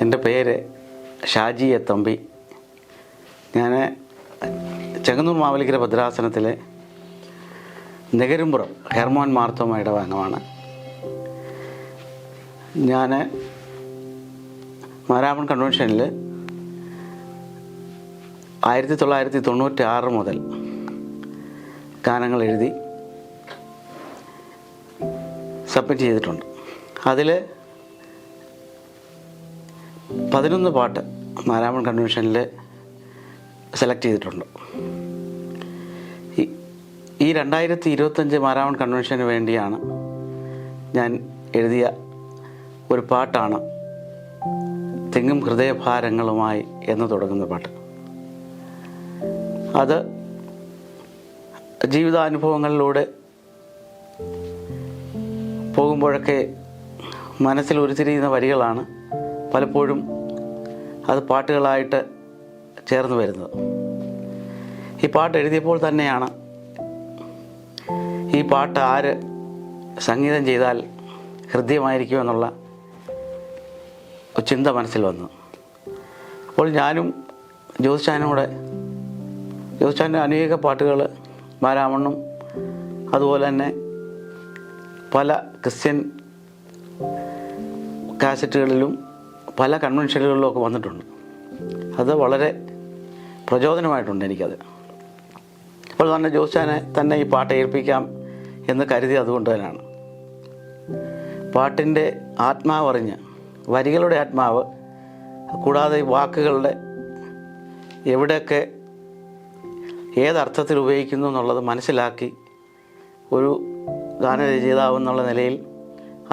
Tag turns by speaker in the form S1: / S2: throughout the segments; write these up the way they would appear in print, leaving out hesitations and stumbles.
S1: എൻ്റെ പേര് ഷാജി എ തമ്പി. ഞാൻ ചെങ്ങന്നൂർ മാവേലിക്കര ഭദ്രാസനത്തിലെ നെഗരുംപുറം ഹെർമോൻ മാർത്തോമയുടെ അംഗമാണ്. ഞാൻ മാരാമൺ കൺവെൻഷനിൽ 1996 മുതൽ ഗാനങ്ങൾ എഴുതി സബ്മിറ്റ് ചെയ്തിട്ടുണ്ട്. അതിൽ 11 പാട്ട് മാരാമൺ കൺവെൻഷനിൽ സെലക്ട് ചെയ്തിട്ടുണ്ട്. ഈ 2025 മാരാമൺ കൺവെൻഷന് വേണ്ടിയാണ് ഞാൻ എഴുതിയ ഒരു പാട്ടാണ് തെങ്ങും ഹൃദയഭാരങ്ങളുമായി എന്ന് തുടങ്ങുന്ന പാട്ട്. അത് ജീവിതാനുഭവങ്ങളിലൂടെ പോകുമ്പോഴൊക്കെ മനസ്സിൽ ഉരുത്തിരിയുന്ന വരികളാണ് പലപ്പോഴും അത് പാട്ടുകളായിട്ട് ചേർന്ന് വരുന്നത്. ഈ പാട്ട് എഴുതിയപ്പോൾ തന്നെയാണ് ഈ പാട്ട് ആര് സംഗീതം ചെയ്താൽ ഹൃദ്യമായിരിക്കുമെന്നുള്ള ചിന്ത മനസ്സിൽ വന്നു. അപ്പോൾ ഞാനും ജോസ്ചാൻ്റെ അനേക പാട്ടുകൾ മാരാമണ്ണും അതുപോലെ തന്നെ പല ക്രിസ്ത്യൻ കാസറ്റുകളിലും പല കൺവെൻഷനുകളിലും ഒക്കെ വന്നിട്ടുണ്ട്. അത് വളരെ പ്രചോദനമായിട്ടുണ്ട് എനിക്കത്. അപ്പോൾ തന്നെ ജോസ്ചാനെ തന്നെ ഈ പാട്ട് ഏൽപ്പിക്കാം എന്ന് കരുതി അതുകൊണ്ട് തന്നെയാണ്. പാട്ടിൻ്റെ ആത്മാവറിഞ്ഞ്, വരികളുടെ ആത്മാവ് കൂടാതെ വാക്കുകളുടെ എവിടെയൊക്കെ ഏതർത്ഥത്തിൽ ഉപയോഗിക്കുന്നു എന്നുള്ളത് മനസ്സിലാക്കി ഒരു ഗാനരചയിതാവെന്നുള്ള നിലയിൽ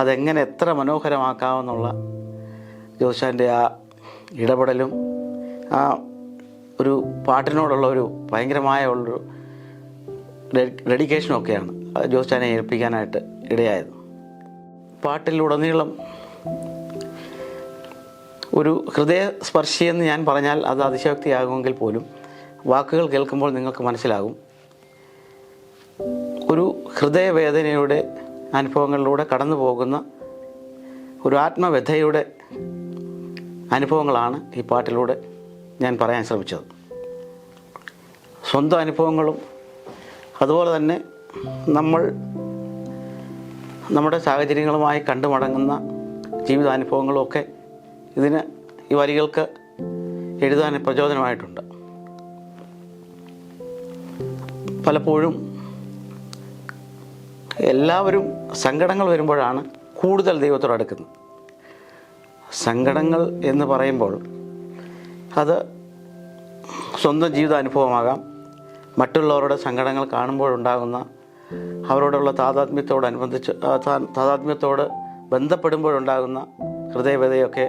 S1: അതെങ്ങനെ എത്ര മനോഹരമാക്കാമെന്നുള്ള ജോസ്ചാൻ്റെ ആ ഇടപെടലും ആ ഒരു പാട്ടിനോടുള്ള ഒരു ഭയങ്കരമായ ഉള്ളൊരു ഡെഡിക്കേഷനും ഒക്കെയാണ് ജോസ്ചാനെ ഏൽപ്പിക്കാനായിട്ട് ഇടയായത്. പാട്ടിലുടനീളം ഒരു ഹൃദയസ്പർശി എന്ന് ഞാൻ പറഞ്ഞാൽ അത് അതിശയോക്തിയാകുമെങ്കിൽ പോലും വാക്കുകൾ കേൾക്കുമ്പോൾ നിങ്ങൾക്ക് മനസ്സിലാകും ഒരു ഹൃദയവേദനയുടെ അനുഭവങ്ങളിലൂടെ കടന്നു പോകുന്ന ഒരു ആത്മവ്യഥയുടെ അനുഭവങ്ങളാണ് ഈ പാട്ടിലൂടെ ഞാൻ പറയാൻ ശ്രമിച്ചത്. സ്വന്തം അനുഭവങ്ങളും അതുപോലെ തന്നെ നമ്മുടെ സാഹചര്യങ്ങളുമായി കണ്ടുമടങ്ങുന്ന ജീവിതാനുഭവങ്ങളും ഒക്കെ ഇതിന് ഈ വരികൾക്ക് എഴുതാൻ പ്രചോദനമായിട്ടുണ്ട്. പലപ്പോഴും എല്ലാവരും സങ്കടങ്ങൾ വരുമ്പോഴാണ് കൂടുതൽ ദൈവത്തോട് അടുക്കുന്നത്. സങ്കടങ്ങൾ എന്ന് പറയുമ്പോൾ അത് സ്വന്തം ജീവിതാനുഭവമാകാം, മറ്റുള്ളവരുടെ സങ്കടങ്ങൾ കാണുമ്പോഴുണ്ടാകുന്ന അവരോടുള്ള താതാത്മ്യത്തോട് ബന്ധപ്പെടുമ്പോഴുണ്ടാകുന്ന ഹൃദയവേദനയൊക്കെ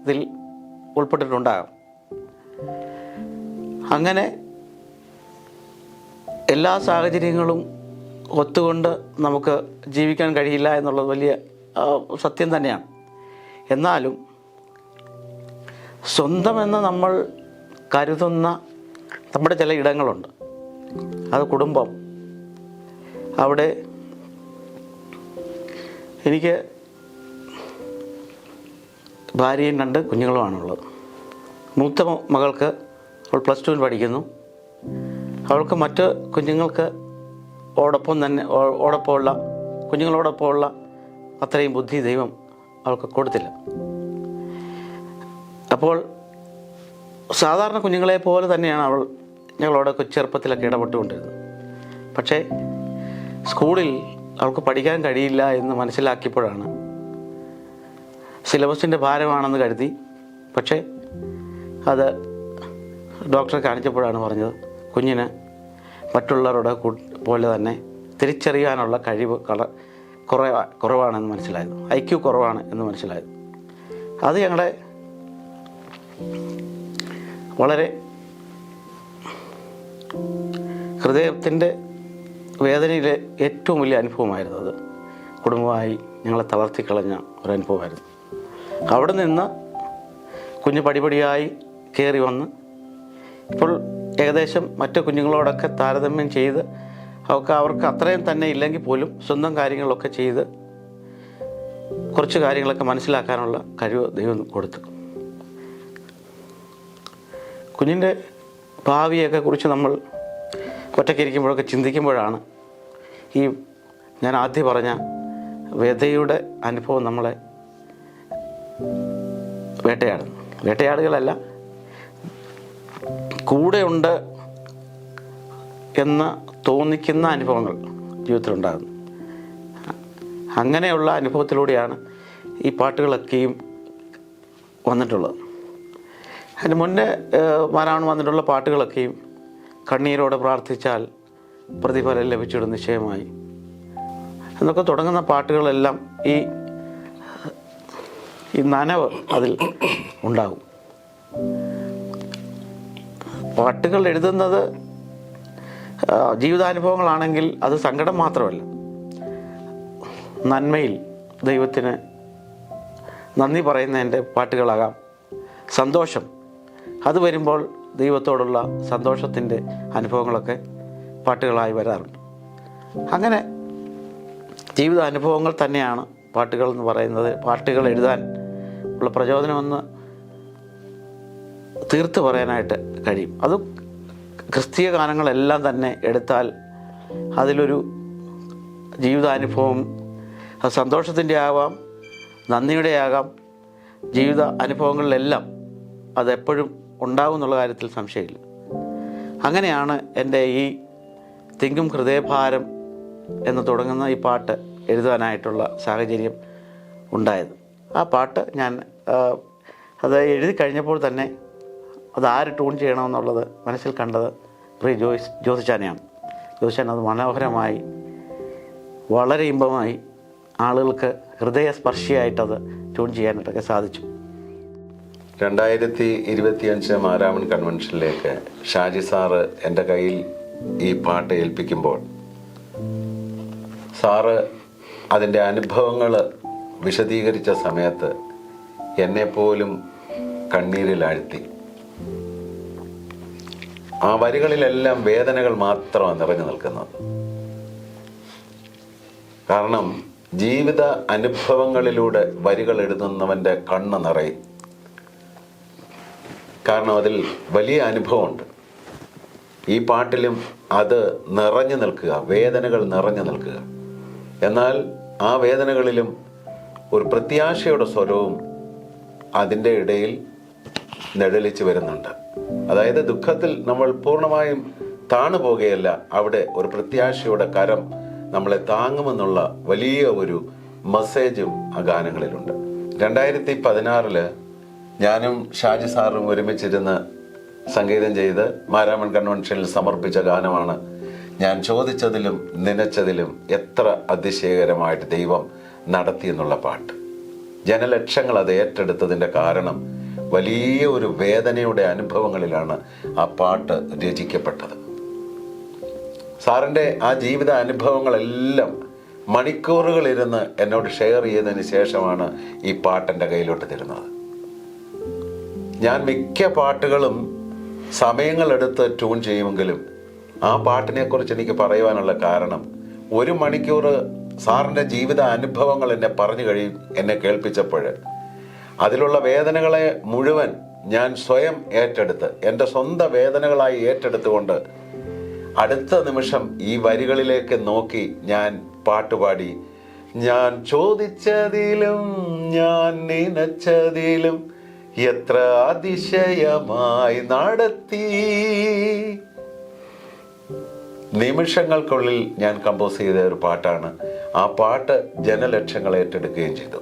S1: ഇതിൽ ഉൾപ്പെട്ടിട്ടുണ്ടാകാം. അങ്ങനെ എല്ലാ സാഹചര്യങ്ങളും ഒത്തുകൊണ്ട് നമുക്ക് ജീവിക്കാൻ കഴിയില്ല എന്നുള്ളത് വലിയ സത്യം തന്നെയാണ്. എന്നാലും സ്വന്തമെന്ന് നമ്മൾ കരുതുന്ന നമ്മുടെ ചില ഇടങ്ങളുണ്ട്. അത് കുടുംബം. അവിടെ എനിക്ക് ഭാര്യയും 2 കുഞ്ഞുങ്ങളുമാണുള്ളത്. മൂത്ത മകൾക്ക് അവൾ +2 പഠിക്കുന്നു. അവൾക്ക് മറ്റ് കുഞ്ഞുങ്ങളോടൊപ്പമുള്ള അത്രയും ബുദ്ധി ദൈവം അവൾക്ക് കൊടുത്തില്ല. അപ്പോൾ സാധാരണ കുഞ്ഞുങ്ങളെ പോലെ തന്നെയാണ് ഞങ്ങളോടൊക്കെ ചെറുപ്പത്തിലൊക്കെ ഇടപെട്ടുകൊണ്ടിരുന്നത്. പക്ഷേ സ്കൂളിൽ അവൾക്ക് പഠിക്കാൻ കഴിയില്ല എന്ന് മനസ്സിലാക്കിയപ്പോഴാണ്, സിലബസിൻ്റെ ഭാരമാണെന്ന് കരുതി, പക്ഷേ അത് ഡോക്ടറെ കാണിച്ചപ്പോഴാണ് പറഞ്ഞത് കുഞ്ഞിന് മറ്റുള്ളവരുടെ പോലെ തന്നെ തിരിച്ചറിയാനുള്ള കഴിവ് കുറവാണെന്ന് മനസ്സിലായത്, IQ കുറവാണ് എന്ന് മനസ്സിലായത്. അത് ഞങ്ങളുടെ വളരെ ഹൃദയത്തിൻ്റെ വേദനയിലെ ഏറ്റവും വലിയ അനുഭവമായിരുന്നു. അത് കുടുംബമായി ഞങ്ങളെ തളർത്തിക്കളഞ്ഞ ഒരനുഭവമായിരുന്നു. അവിടെ നിന്ന് കുഞ്ഞ് പടിപടിയായി കയറി വന്ന് ഇപ്പോൾ ഏകദേശം മറ്റു കുഞ്ഞുങ്ങളോടൊക്കെ താരതമ്യം ചെയ്ത് അവർക്ക് അത്രയും തന്നെ ഇല്ലെങ്കിൽ പോലും സ്വന്തം കാര്യങ്ങളൊക്കെ ചെയ്ത് കുറച്ച് കാര്യങ്ങളൊക്കെ മനസ്സിലാക്കാനുള്ള കഴിവ് ദൈവം കൊടുത്തു. കുഞ്ഞിൻ്റെ ഭാവിയൊക്കെ കുറിച്ച് നമ്മൾ ഒറ്റയ്ക്കിരിക്കുമ്പോഴൊക്കെ ചിന്തിക്കുമ്പോഴാണ് ഈ ഞാൻ ആദ്യം പറഞ്ഞ വ്യതയുടെ അനുഭവം നമ്മളെ വേട്ടയാടുകളല്ല, കൂടെയുണ്ട് എന്ന് തോന്നിക്കുന്ന അനുഭവങ്ങൾ ജീവിതത്തിലുണ്ടാകുന്നു. അങ്ങനെയുള്ള അനുഭവത്തിലൂടെയാണ് ഈ പാട്ടുകളൊക്കെയും വന്നിട്ടുള്ളത്. അതിന് മുന്നേ മാരാവൺ വന്നിട്ടുള്ള പാട്ടുകളൊക്കെയും കണ്ണീരോടെ പ്രാർത്ഥിച്ചാൽ പ്രതിഫലം ലഭിച്ചിടും നിശ്ചയമായി എന്നൊക്കെ തുടങ്ങുന്ന പാട്ടുകളെല്ലാം ഈ നനവ് അതിൽ ഉണ്ടാകും. പാട്ടുകൾ എഴുതുന്നത് ജീവിതാനുഭവങ്ങളാണെങ്കിൽ അത് സങ്കടം മാത്രമല്ല, നന്മയിൽ ദൈവത്തിന് നന്ദി പറയുന്നതിൻ്റെ പാട്ടുകളാകാം, സന്തോഷം അത് വരുമ്പോൾ ദൈവത്തോടുള്ള സന്തോഷത്തിൻ്റെ അനുഭവങ്ങളൊക്കെ പാട്ടുകളായി വരാറുണ്ട്. അങ്ങനെ ജീവിതാനുഭവങ്ങൾ തന്നെയാണ് പാട്ടുകൾ എന്ന് പറയുന്നത്. പാട്ടുകൾ എഴുതാൻ ഉള്ള പ്രചോദനമെന്ന് തീർത്ത് പറയാനായിട്ട് കഴിയും. അത് ക്രിസ്തീയ ഗാനങ്ങളെല്ലാം തന്നെ എടുത്താൽ അതിലൊരു ജീവിതാനുഭവം, അത് സന്തോഷത്തിൻ്റെ ആവാം, നന്ദിയുടെ ആകാം, ജീവിത അനുഭവങ്ങളിലെല്ലാം അതെപ്പോഴും ഉണ്ടാവും എന്നുള്ള കാര്യത്തിൽ സംശയമില്ല. അങ്ങനെയാണ് എൻ്റെ ഈ തിങ്കും ഹൃദയഭാരം എന്ന് തുടങ്ങുന്ന ഈ പാട്ട് എഴുതാനായിട്ടുള്ള സാഹചര്യം ഉണ്ടായത്. ആ പാട്ട് ഞാൻ അത് എഴുതി കഴിഞ്ഞപ്പോൾ തന്നെ അത് ആര് ട്യൂൺ ചെയ്യണമെന്നുള്ളത് മനസ്സിൽ കണ്ടത് പ്രിയ ജോസിച്ചാനെയാണ്. ജോസിച്ചാൻ അത് മനോഹരമായി, വളരെ ഇമ്പമായി, ആളുകൾക്ക് ഹൃദയസ്പർശിയായിട്ടത് ട്യൂൺ ചെയ്യാനായിട്ടൊക്കെ സാധിച്ചു.
S2: 2025 മാരാമൺ കൺവെൻഷനിലേക്ക് ഷാജി സാറ് എൻ്റെ കയ്യിൽ ഈ പാട്ട് ഏൽപ്പിക്കുമ്പോൾ സാറ് അതിൻ്റെ അനുഭവങ്ങൾ വിശദീകരിച്ച സമയത്ത് എന്നെപ്പോലും കണ്ണീരിലാഴ്ത്തി. ആ വരികളിലെല്ലാം വേദനകൾ മാത്രമാണ് നിറഞ്ഞു നിൽക്കുന്നത്. കാരണം ജീവിത അനുഭവങ്ങളിലൂടെ വരികൾ എഴുതുന്നവൻ്റെ കണ്ണ് നിറയും. കാരണം അതിൽ വലിയ അനുഭവമുണ്ട്. ഈ പാട്ടിലും അത് നിറഞ്ഞു നിൽക്കുക, വേദനകൾ നിറഞ്ഞു നിൽക്കുക. എന്നാൽ ആ വേദനകളിലും ഒരു പ്രത്യാശയുടെ സ്വരവും അതിൻ്റെ ഇടയിൽ നിഴലിച്ച് വരുന്നുണ്ട്. അതായത് ദുഃഖത്തിൽ നമ്മൾ പൂർണ്ണമായും താണു പോകുകയല്ല, അവിടെ ഒരു പ്രത്യാശയുടെ കരം നമ്മളെ താങ്ങുമെന്നുള്ള വലിയ ഒരു മെസ്സേജും ആ ഗാനങ്ങളിലുണ്ട്. 2016 ഞാനും ഷാജി സാറും ഒരുമിച്ചിരുന്ന് സംഗീതം ചെയ്ത് മാരാമൺ കൺവെൻഷനിൽ സമർപ്പിച്ച ഗാനമാണ് ഞാൻ ചോദിച്ചതിലും നനച്ചതിലും എത്ര അതിശയകരമായിട്ട് ദൈവം നടത്തിയെന്നുള്ള പാട്ട്. ജനലക്ഷങ്ങൾ അത് ഏറ്റെടുത്തതിൻ്റെ കാരണം വലിയ ഒരു വേദനയുടെ അനുഭവങ്ങളിലാണ് ആ പാട്ട് രചിക്കപ്പെട്ടത്. സാറിൻ്റെ ആ ജീവിത അനുഭവങ്ങളെല്ലാം മണിക്കൂറുകളിരുന്ന് എന്നോട് ഷെയർ ചെയ്തതിന് ശേഷമാണ് ഈ പാട്ടെൻ്റെ കയ്യിലോട്ട് തരുന്നത്. ഞാൻ മിക്ക പാട്ടുകളും സമയങ്ങളെടുത്ത് ട്യൂൺ ചെയ്യുമെങ്കിലും ആ പാട്ടിനെക്കുറിച്ച് എനിക്ക് പറയുവാനുള്ള കാരണം 1 മണിക്കൂർ സാറിൻ്റെ ജീവിത അനുഭവങ്ങൾ എന്നെ കേൾപ്പിച്ചപ്പോൾ അതിലുള്ള വേദനകളെ മുഴുവൻ ഞാൻ സ്വയം ഏറ്റെടുത്ത് എൻ്റെ സ്വന്തം വേദനകളായി ഏറ്റെടുത്തുകൊണ്ട് അടുത്ത നിമിഷം ഈ വരികളിലേക്ക് നോക്കി ഞാൻ പാട്ടുപാടി. ഞാൻ ചോദിച്ചതിലും ഞാൻ നനച്ചതിലും എത്ര അതിശയമായി നടത്തി. നിമിഷങ്ങൾക്കുള്ളിൽ ഞാൻ കമ്പോസ് ചെയ്ത ഒരു പാട്ടാണ്. ആ പാട്ട് ജനലക്ഷങ്ങൾ ഏറ്റെടുക്കുകയും ചെയ്തു.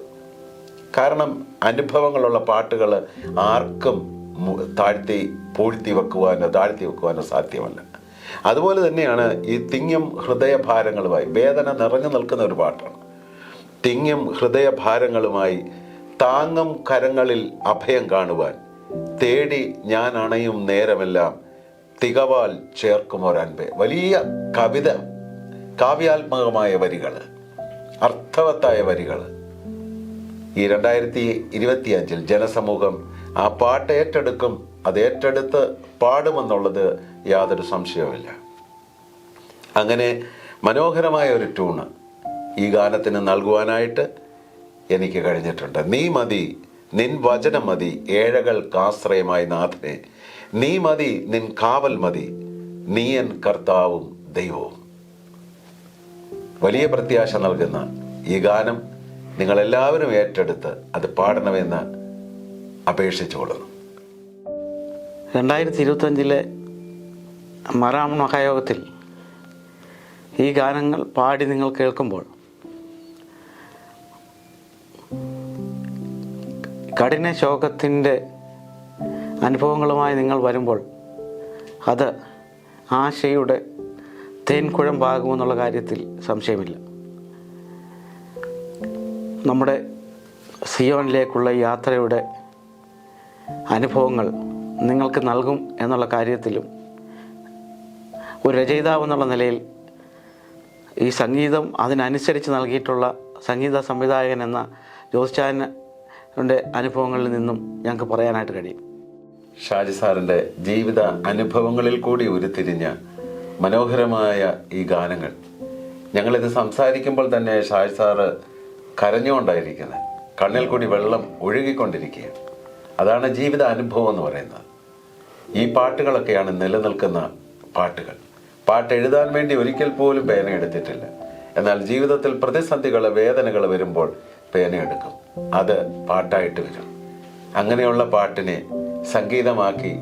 S2: കാരണം അനുഭവങ്ങളുള്ള പാട്ടുകൾ ആർക്കും താഴ്ത്തി വെക്കുവാനോ സാധ്യമല്ല. അതുപോലെ തന്നെയാണ് ഈ തിങ്ങും ഹൃദയഭാരങ്ങളുമായി, വേദന നിറഞ്ഞു നിൽക്കുന്ന ഒരു പാട്ടാണ്. തിങ്ങും ഹൃദയഭാരങ്ങളുമായി താങ്ങും കരങ്ങളിൽ അഭയം കാണുവാൻ തേടി ഞാൻ അണയും നേരമെല്ലാം തികവാൽ ചേർക്കുമൊരൻപേ. വലിയ കവിത, കാവ്യാത്മകമായ വരികൾ, അർത്ഥവത്തായ വരികൾ. ഈ 2025 ജനസമൂഹം ആ പാട്ട് ഏറ്റെടുക്കും, അത് ഏറ്റെടുത്ത് പാടുമെന്നുള്ളത് യാതൊരു സംശയവുമില്ല. അങ്ങനെ മനോഹരമായ ഒരു ട്യൂണ് ഈ ഗാനത്തിന് നൽകുവാനായിട്ട് എനിക്ക് കഴിഞ്ഞിട്ടുണ്ട്. നീ മതി നിൻ വചനം മതി ഏഴകൾക്കാശ്രയമായി നാഥനെ. നീ മതി, നിൻ കാവൽ മതി, നീയൻ കർത്താവും ദൈവവും. വലിയ പ്രത്യാശ നൽകുന്ന ഈ ഗാനം നിങ്ങളെല്ലാവരും ഏറ്റെടുത്ത് അത് പാടണമെന്ന് അപേക്ഷിച്ചുകൊള്ളുന്നു.
S1: 2025 മറാമൺ മഹായോഗത്തിൽ ഈ ഗാനങ്ങൾ പാടി നിങ്ങൾ കേൾക്കുമ്പോൾ കഠിന ശോകത്തിൻ്റെ അനുഭവങ്ങളുമായി നിങ്ങൾ വരുമ്പോൾ അത് ആശയുടെ തേൻകുഴമ്പാകുമെന്നുള്ള കാര്യത്തിൽ സംശയമില്ല. നമ്മുടെ സിയോനിലേക്കുള്ള യാത്രയുടെ അനുഭവങ്ങൾ നിങ്ങൾക്ക് നൽകും എന്നുള്ള കാര്യത്തിലും ഒരു രചയിതാവ് എന്നുള്ള നിലയിൽ ഈ സംഗീതം അതിനനുസരിച്ച് നൽകിയിട്ടുള്ള സംഗീത സംവിധായകൻ എന്ന ജോസ് അനുഭവങ്ങളിൽ നിന്നും ഞങ്ങൾക്ക് പറയാനായിട്ട് കഴിയും.
S2: ഷാജി സാറിൻ്റെ ജീവിത അനുഭവങ്ങളിൽ കൂടി ഉരുത്തിരിഞ്ഞ മനോഹരമായ ഈ ഗാനങ്ങൾ ഞങ്ങളിത് സംസാരിക്കുമ്പോൾ തന്നെ ഷാജി സാറ് കരഞ്ഞുകൊണ്ടായിരിക്കുന്നത്, കണ്ണിൽ കൂടി വെള്ളം ഒഴുകിക്കൊണ്ടിരിക്കുക. അതാണ് ജീവിത അനുഭവം എന്ന് പറയുന്നത്. ഈ പാട്ടുകളൊക്കെയാണ് നിലനിൽക്കുന്ന പാട്ടുകൾ. പാട്ട് എഴുതാൻ വേണ്ടി ഒരിക്കൽ പോലും പേന എടുത്തിട്ടില്ല. എന്നാൽ ജീവിതത്തിൽ പ്രതിസന്ധികൾ, വേദനകൾ വരുമ്പോൾ പേനയെടുക്കും, അത് പാട്ടായിട്ട് വരും. അങ്ങനെയുള്ള പാട്ടിനെ സംഗീതമാക്കി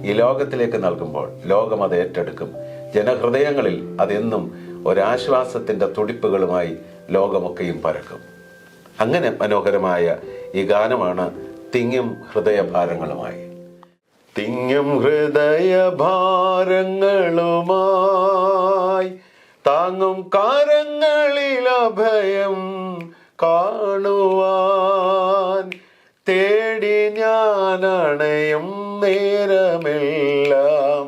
S2: ഈ ലോകത്തിലേക്ക് നൽകുമ്പോൾ ലോകം അത് ഏറ്റെടുക്കും. ജനഹൃദയങ്ങളിൽ അതെന്നും ഒരാശ്വാസത്തിൻ്റെ തുടിപ്പുകളുമായി ലോകമൊക്കെയും പരക്കും. അങ്ങനെ മനോഹരമായ ഈ ഗാനമാണ് തിങ്ങും ഹൃദയഭാരങ്ങളുമായി. തിങ്ങും ഹൃദയഭാരങ്ങളുമായി താങ്ങും കാരങ്ങളിൽ അഭയം കാണുവാൻ തേടി ഞാൻ അണയും നേരമെല്ലാം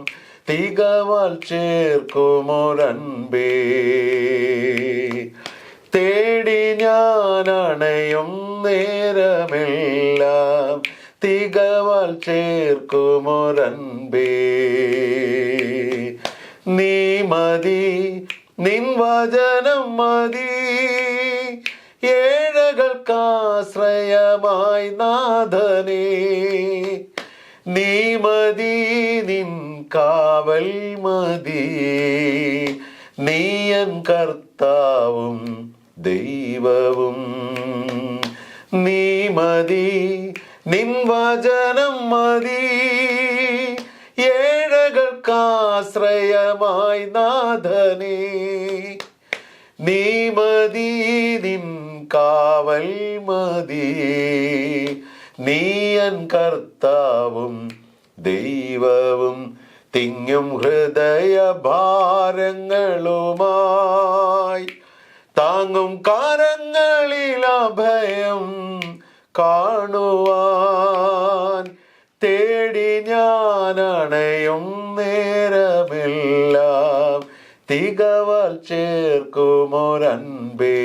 S2: തികവാൽ ചേർക്കുമൊരൻപേ. തേടി ഞാൻ അണയും നേരമെല്ലാം തികവാൽ ചേർക്കുമൊരൻപേ. നീ മതി, നിൻ വചനം മതി ഏഴകൾക്കാശ്രയമായി നാഥനേ. നീ മതി, നിൻ കാവൽ മതി, നീയൻ കർത്താവും ദൈവവും. നീ മതി, നിൻ വചനം മതി ഏഴകൾക്കാശ്രയമായി നാഥനേ. നീ മതി, നിൻ കാവൽ മതി, നീയൻ കർത്താവും ദൈവവും. തിങ്ങും ഹൃദയഭാരങ്ങളുമായി താങ്ങും കാരങ്ങളിൽ അഭയം കാണുവാൻ തേടി ഞാൻ അണയും നേരമെല്ലാം തികവാൽ ചേർക്കുമൊരൻപേ.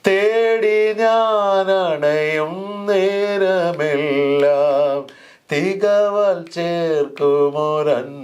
S2: തേടി ഞാൻ അണയും നേരമെല്ലാം തികവാൽ ചേർക്കുമൊരൻപേ.